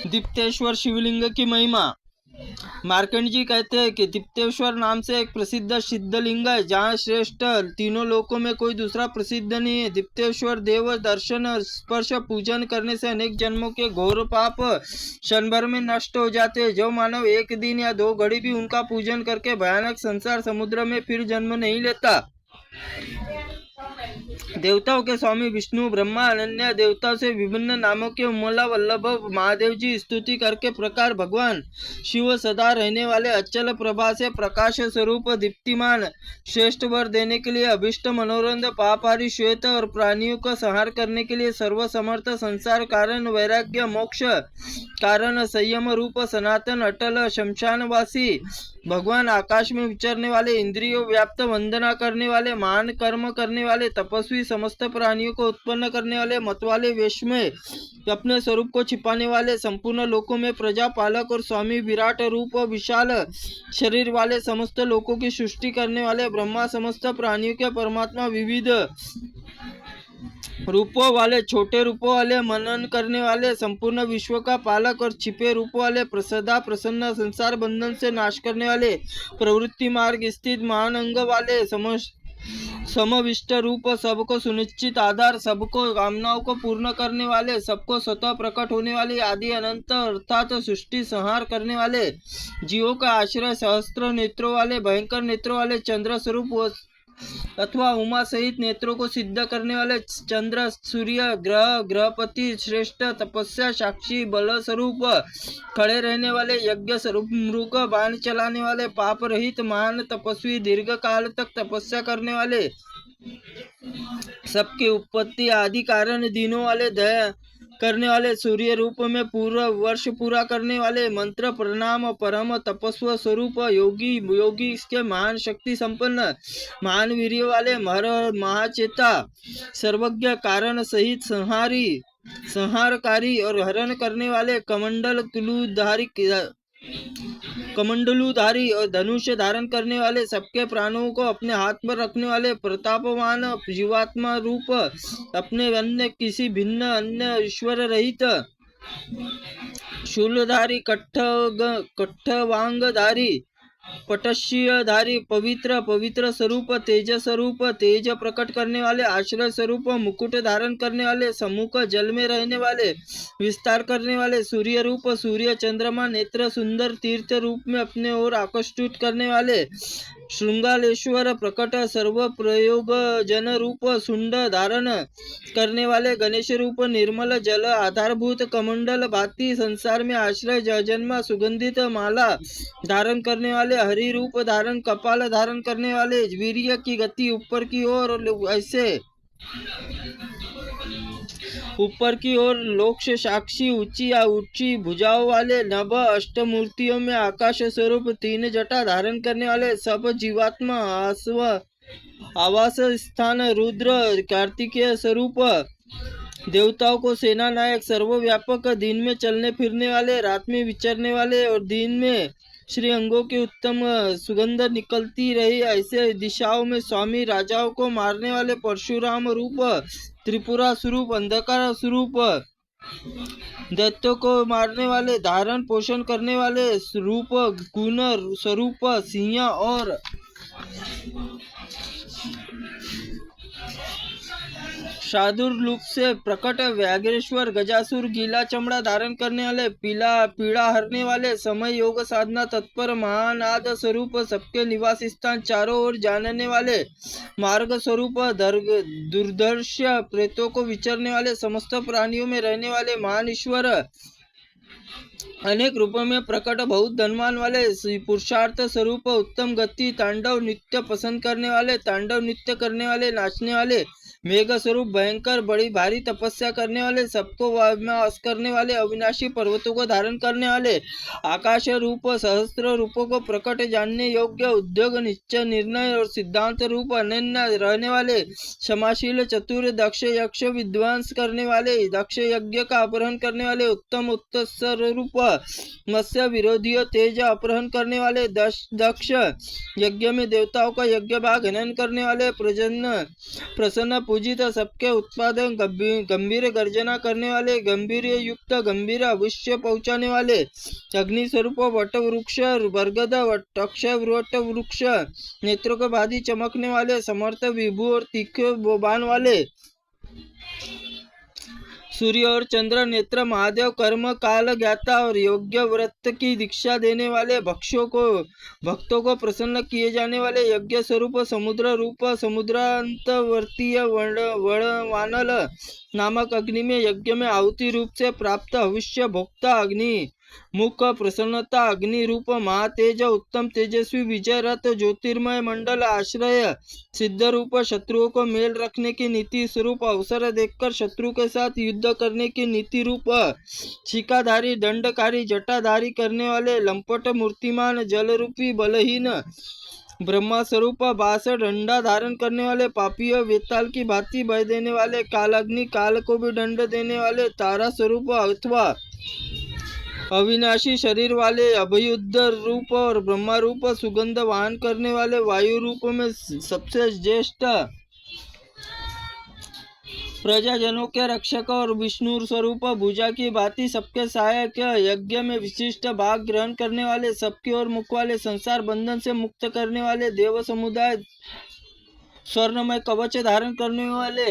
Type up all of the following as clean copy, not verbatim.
दीप्तेश्वर शिवलिंग की महिमा। मार्कंड जी कहते हैं कि दीप्तेश्वर नाम से एक प्रसिद्ध सिद्धलिंग है, जहाँ श्रेष्ठ तीनों लोकों में कोई दूसरा प्रसिद्ध नहीं है। दीप्तेश्वर देव दर्शन स्पर्श पूजन करने से अनेक जन्मों के घोर पाप क्षण भर में नष्ट हो जाते हैं। जो मानव एक दिन या 2 घड़ी भी उनका पूजन करके भयानक संसार समुद्र में फिर जन्म नहीं लेता। देवताओं के स्वामी विष्णु ब्रह्मा अनन्य देवताओं से विभिन्न नामों के उमला वल्लभ महादेव जी स्तुति करके प्रकार भगवान शिव सदा रहने वाले अचल प्रभा से प्रकाश स्वरूप दीप्तिमान श्रेष्ठ वर देने के लिए अभिष्ट मनोरंज पापहारी श्वेत और प्राणियों का संहार करने के लिए सर्वसमर्थ संसार कारण वैराग्य मोक्ष कारण संयम रूप सनातन अटल शमशानवासी भगवान आकाश में विचरने वाले इंद्रियों व्याप्त वंदना करने वाले महान कर्म करने वाले तपस्वी समस्त प्राणियों को उत्पन्न करने वाले मतवाले वेश में अपने स्वरूप को छिपाने वाले संपूर्ण लोकों में प्रजा पालक और स्वामी विराट रूप विशाल शरीर वाले समस्त लोकों की सृष्टि करने वाले ब्रह्मा समस्त प्राणियों के परमात्मा विविध रूपों वाले छोटे रूपों वाले मनन करने वाले संपूर्ण विश्व का पालक और छिपे रूपों वाले सदा प्रसन्न संसार बंधन से नाश करने वाले प्रवृत्ति मार्ग स्थित महान अंग वाले समविष्ट रूप सबको सुनिश्चित आधार सबको कामनाओं को पूर्ण करने वाले सबको स्वतः प्रकट होने वाले आदि अनंत अर्थात सृष्टि संहार करने वाले जीवों का आश्रय सहस्त्र नेत्रों वाले भयंकर नेत्रों वाले चंद्र स्वरूप अथवा उमा सहित नेत्रों को सिद्ध करने वाले चंद्र सूर्य ग्रह ग्रहपति श्रेष्ठ तपस्या साक्षी बल स्वरूप खड़े रहने वाले यज्ञ स्वरूप मृग बाण चलाने वाले पाप रहित महान तपस्वी दीर्घ काल तक तपस्या करने वाले सबकी उत्पत्ति आदि कारण दिनों वाले दया करने वाले सूर्य रूप में पूरा वर्ष पूरा करने वाले मंत्र प्रणाम परम तपस्व स्वरूप योगी योगी इसके महान शक्ति संपन्न महान वीर्य वाले महाचेता सर्वज्ञ कारण सहित संहारकारी और हरण करने वाले कमंडलुधारी और धनुष धारण करने वाले सबके प्राणों को अपने हाथ पर रखने वाले प्रतापवान जीवात्मा रूप अपने अन्य किसी भिन्न अन्य ईश्वर रहित शूलधारी कट्ठवांगधारी पटश्यधारी पवित्र स्वरूप तेज प्रकट करने वाले आश्रय स्वरूप मुकुट धारण करने वाले सम्मुख जल में रहने वाले विस्तार करने वाले सूर्य रूप सूर्य चंद्रमा नेत्र सुंदर तीर्थ रूप में अपने ओर आकर्षित करने वाले श्रृंगालेश्वर प्रकट सर्व प्रयोग जन रूप सुंड धारण करने वाले गणेश रूप निर्मल जल आधारभूत कमंडल भाती संसार में आश्रय जन्म सुगंधित माला धारण करने वाले हरि रूप धारण कपाल धारण करने वाले वीर्य की गति ऊपर की ओर ऐसे ऊपर की ओर लोक्ष साक्षी ऊंची भुजाओं वाले नभ अष्टमूर्तियों में आकाश स्वरूप 3 जटा धारण करने वाले सब जीवात्मा आवास स्थान रुद्र कार्तिकेय स्वरूप देवताओं को सेना नायक सर्वव्यापक दिन में चलने फिरने वाले रात में विचरने वाले और दिन में श्री अंगों की उत्तम सुगंध निकलती रही ऐसे दिशाओं में स्वामी राजाओं को मारने वाले परशुराम रूप त्रिपुरा स्वरूप अंधकार स्वरूप दैत्यों को मारने वाले धारण पोषण करने वाले रूप गुण स्वरूप सिंह और शादुर रूप से प्रकट व्याघ्रेश्वर गजासुर गीला चमड़ा धारण करने वाले पीड़ा हरने वाले समय योग साधना तत्पर महानाद स्वरूप सबके निवास स्थान चारों ओर जानने वाले मार्ग स्वरूप दुर्धर्ष प्रेतों को विचरने वाले समस्त प्राणियों में रहने वाले महान ईश्वर अनेक रूपों में प्रकट बहुत धनवान वाले पुरुषार्थ स्वरूप उत्तम गति तांडव नृत्य पसंद करने वाले तांडव नृत्य करने वाले नाचने वाले मेघ स्वरूप भयंकर बड़ी भारी तपस्या करने वाले सबको वास करने वाले अविनाशी पर्वतों को धारण करने वाले आकाश रूप सहस्त्र रूपों को प्रकट जानने योग्य उद्योग निश्चय निर्णय और सिद्धांत रूप अनन्य रहने वाले क्षमाशील चतुर दक्ष यक्ष विध्वंस करने वाले दक्ष यज्ञ का अपहरण करने वाले उत्तम उत्तर रूप मत्स्य विरोधी तेज अपहरण करने वाले दक्ष यज्ञ में देवताओं का यज्ञ भाग हनन करने वाले प्रसन्न पूजित, सबके उत्पादन, गंभीर गर्जना करने वाले, गंभीर युक्त, गंभीर अवश्य पहुंचाने वाले, अग्नि स्वरूप वट वृक्ष, बरगद वट वृक्ष, नेत्रों के भांति चमकने वाले, समर्थ विभु और तीखे बाण वाले, सूर्य और चंद्र नेत्र महादेव, कर्म काल ज्ञाता और योग्य व्रत की दीक्षा देने वाले, भक्तों को प्रसन्न किए जाने वाले, यज्ञ स्वरूप, समुद्र रूप, समुद्रांतवर्तीय वानल नामक अग्नि में यज्ञ में आहुति रूप से प्राप्त भविष्य भोक्ता अग्नि, मुख प्रसन्नता अग्नि रूप, महातेज उत्तम तेजस्वी, विजय रथ, ज्योतिर्मय मंडल आश्रय, सिद्ध रूप, शत्रुओं को मेल रखने की नीति स्वरूप, अवसर देखकर शत्रु के साथ युद्ध करने की नीति रूप, शिकाधारी दंडकारी जटाधारी करने वाले, लंपट मूर्तिमान जल रूपी बलहीन ब्रह्मा स्वरूप, बास डंडा धारण करने वाले, पापियों वेताल की भांति भय देने वाले, कालाग्नि काल को भी दंड देने वाले, तारा स्वरूप अथवा अविनाशी शरीर वाले, अभयुद्ध रूप और ब्रह्मा रूप, सुगंध वाहन करने वाले, वायु रूप में सबसे ज्येष्ठ, प्रजाजनों के रक्षक और विष्णु स्वरूप, भुजा की भांति सबके सहायक, यज्ञ में विशिष्ट भाग ग्रहण करने वाले, सबकी ओर मुख वाले, संसार बंधन से मुक्त करने वाले, देव समुदाय स्वर्णमय कवच धारण करने वाले,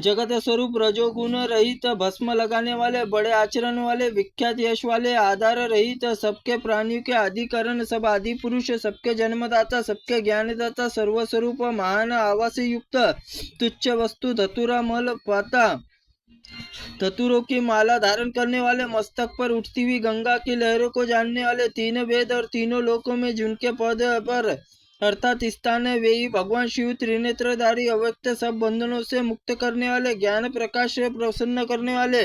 जगत स्वरूप रजोगुण रहित, भस्म लगाने वाले, बड़े आचरण वाले, विख्यात यश वाले, आधार रहित, सबके प्राणियों के आदिकरण, सब आदि पुरुष, सबके जन्मदाता, सबके ज्ञानदाता, सर्वस्वरूप, महान आवास युक्त, तुच्छ वस्तु, धतुरा मल पाता, धतुरों की माला धारण करने वाले, मस्तक पर उठती हुई गंगा की लहरों को जानने वाले, तीन वेद और तीनों लोकों में जिनके पद पर अर्थात स्थान है, वे ही भगवान शिव त्रिनेत्रधारी, अव्यक्त, सब बंधनों से मुक्त करने वाले, ज्ञान प्रकाश से प्रसन्न करने वाले,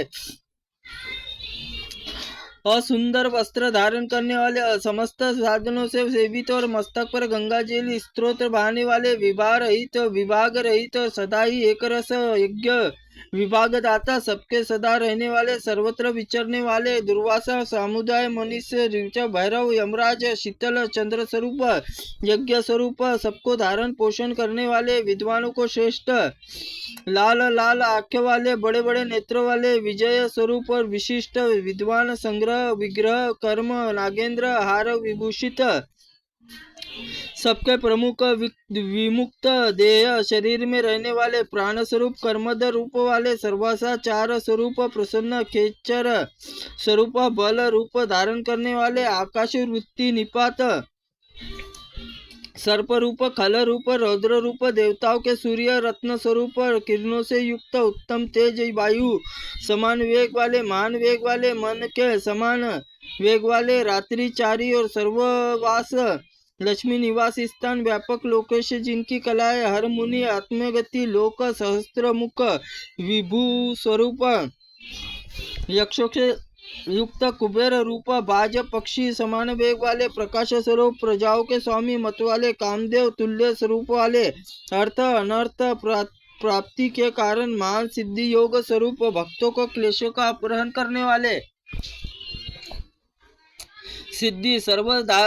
असुंदर वस्त्र धारण करने वाले, समस्त साधनों से सेवित और मस्तक पर गंगा जल स्त्रोत्र बहाने वाले, विभाग रहित सदा ही एक रस यज्ञ विभाग दाता, सबके सदा रहने वाले, सर्वत्र विचरने वाले, दुर्वासा समुदाय मनुष्य ऋचा भैरव यमराज शीतल चंद्र स्वरूप, यज्ञ स्वरूप, सबको धारण पोषण करने वाले, विद्वानों को श्रेष्ठ, लाल लाल आंखें वाले, बड़े बड़े नेत्रों वाले, विजय स्वरूप और विशिष्ट, विद्वान, संग्रह विग्रह कर्म नागेंद्र हार विभूषित, सबके प्रमुख, विमुक्त देह शरीर में रहने वाले, प्राण स्वरूप, कर्मद रूप वाले, सर्वासाचार स्वरूप, प्रसन्न खेचर स्वरूप, बल रूप धारण करने वाले, आकाश वृत्ति निपात, सर्प रूप, खल रूप, रौद्र रूप, देवताओं के सूर्य रत्न स्वरूप, किरणों से युक्त, उत्तम तेज वायु समान वेग वाले, महान वेग वाले, मन के समान वेग वाले, रात्रिचारी और सर्ववास, लक्ष्मी निवास स्थान, व्यापक लोकेश, जिनकी कलाएं हर मुनि, आत्मगति, लोक सहस्त्र मुख, विभू स्वरूप, यक्षों से युक्त, कुबेर रूप, बाज पक्षी समान वेग वाले, प्रकाश स्वरूप, प्रजाओं के स्वामी, मत वाले, कामदेव तुल्य स्वरूप वाले, अर्थ अनर्थ प्राप्ति के कारण महान सिद्धि योग स्वरूप, भक्तों को क्लेशों का अपहरण करने वाले, सिद्धि सर्वथा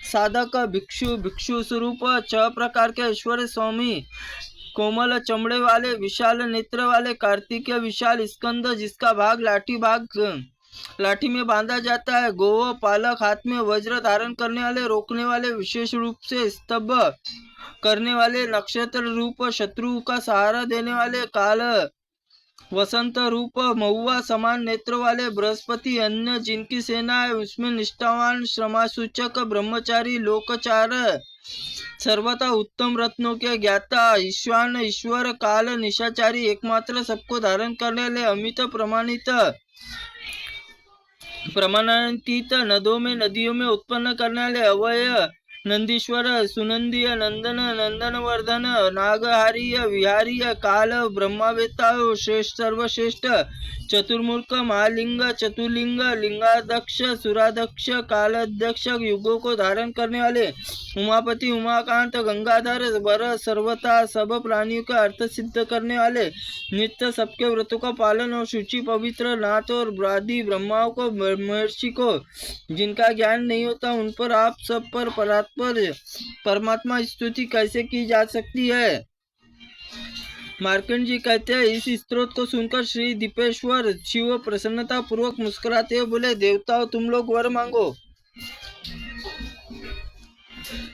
साधक, भिक्षु स्वरूप, 6 प्रकार के ऐश्वर्य स्वामी, कोमल चमड़े वाले, विशाल नेत्र वाले, कार्तिकेय विशाल स्कंद, जिसका भाग लाठी में बांधा जाता है, गो पालक, हाथ में वज्र धारण करने वाले, रोकने वाले, विशेष रूप से स्तब्ध करने वाले, नक्षत्र रूप, शत्रु का सहारा देने वाले, काल वसंत रूप, महुआ समान नेत्र वाले, बृहस्पति, अन्य जिनकी सेना है उसमें निष्ठावान, श्रमासूचक, ब्रह्मचारी, लोकचार, सर्वथा उत्तम रत्नों के ज्ञाता, ईश्वान, ईश्वर, काल, निशाचारी, एकमात्र, सबको धारण करने वाले, अमित प्रमाणातीत, नदियों में उत्पन्न करने वाले, अवय नंदीश्वर, सुनंदीय, नंदनवर्धन, नागहारीय, विहारीय, काल, ब्रह्मावेता, श्रेष्ठ, सर्वश्रेष्ठ, चतुर्मुख, महालिंग, चतुर्लिंग, लिंगाध्यक्ष, सुराध्यक्ष, कालाध्यक्ष, युगों को धारण करने वाले, उमापति, उमाकांत, गंगाधर, वर, सर्वथा सब प्राणियों का अर्थ सिद्ध करने वाले, नित्य सबके व्रतों का पालन और शुचि पवित्र, नाथ और आदि ब्रह्माओं को, महर्षि को जिनका ज्ञान नहीं होता उन पर आप सब पर पर परमात्मा स्तुति कैसे की जा सकती है? मार्कंड जी कहते हैं, इस स्त्रोत को सुनकर श्री दीपेश्वर शिव प्रसन्नता पूर्वक मुस्कुराते हुए बोले, देवताओं तुम लोग वर मांगो।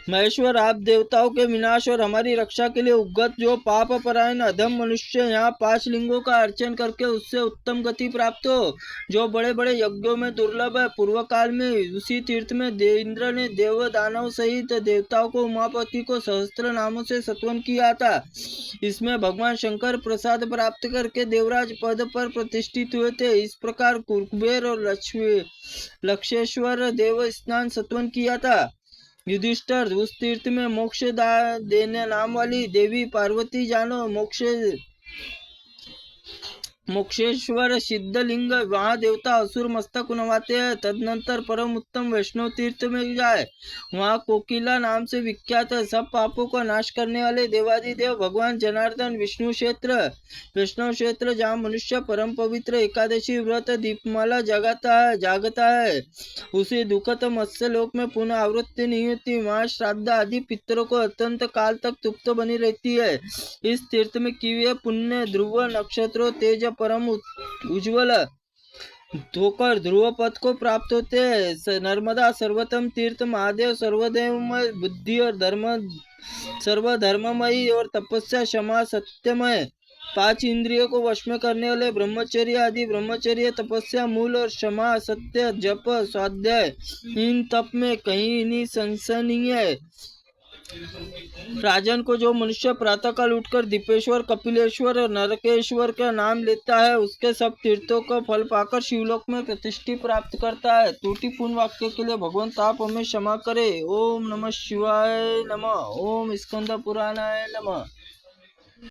महेश्वर, आप देवताओं के विनाश और हमारी रक्षा के लिए उद्गत जो पाप परायण अधम मनुष्य यहाँ 5 लिंगों का अर्चन करके उससे उत्तम गति प्राप्त हो, जो बड़े बड़े यज्ञों में दुर्लभ है। पूर्व काल में उसी तीर्थ में इंद्र ने देव दानव सहित देवताओं को उमापति को सहस्त्र नामों से सत्वन किया था। इसमें भगवान शंकर प्रसाद प्राप्त करके देवराज पद पर प्रतिष्ठित हुए थे। इस प्रकार कुबेर और लक्षेश्वर देव स्नान सत्वन किया था। युधिष्ठिर, उस तीर्थ में मोक्ष देने नाम वाली देवी पार्वती जानो मोक्षेश्वर सिद्धलिंग, वहाँ देवता असुर मस्तक नवाते हैं। तदनंतर परम उत्तम वैष्णव तीर्थ में जाए, वहाँ कोकिला नाम से विख्यात है। सब पापों का नाश करने वाले देवादिदेव भगवान जनार्दन विष्णु क्षेत्र, वैष्णव क्षेत्र, जहाँ मनुष्य परम पवित्र एकादशी व्रत दीपमाला जागता है उसे दुखत मत्स्य लोक में पुनः आवृत्ति नहीं होती। वहाँ श्राद्ध आदि पितरों को अत्यंत काल तक तृप्त बनी रहती है। इस तीर्थ में किए पुण्य ध्रुव नक्षत्रों तेज परम उज्ज्वल धोकर ध्रुव पद को प्राप्त होते हैं। नर्मदा सर्वोत्तम तीर्थ, महादेव सर्वदेवमय, बुद्धि और धर्म सर्वधर्ममयी और तपस्या क्षमा सत्यमय, 5 इंद्रियों को वश में करने वाले ब्रह्मचर्य आदि ब्रह्मचर्य तपस्या मूल और क्षमा सत्य जप स्वाध्याय, इन तप में कहीं नहीं संशय नहीं है। राजन को जो मनुष्य प्रातःकाल उठकर दीपेश्वर, कपिलेश्वर और नरकेश्वर का नाम लेता है, उसके सब तीर्थों का फल पाकर शिवलोक में प्रतिष्ठि प्राप्त करता है। त्रुटिपूर्ण वाक्य के लिए भगवंत आप हमें क्षमा करे। ओम नमः शिवाय नमः। ओम स्कंद पुराणाय नमः।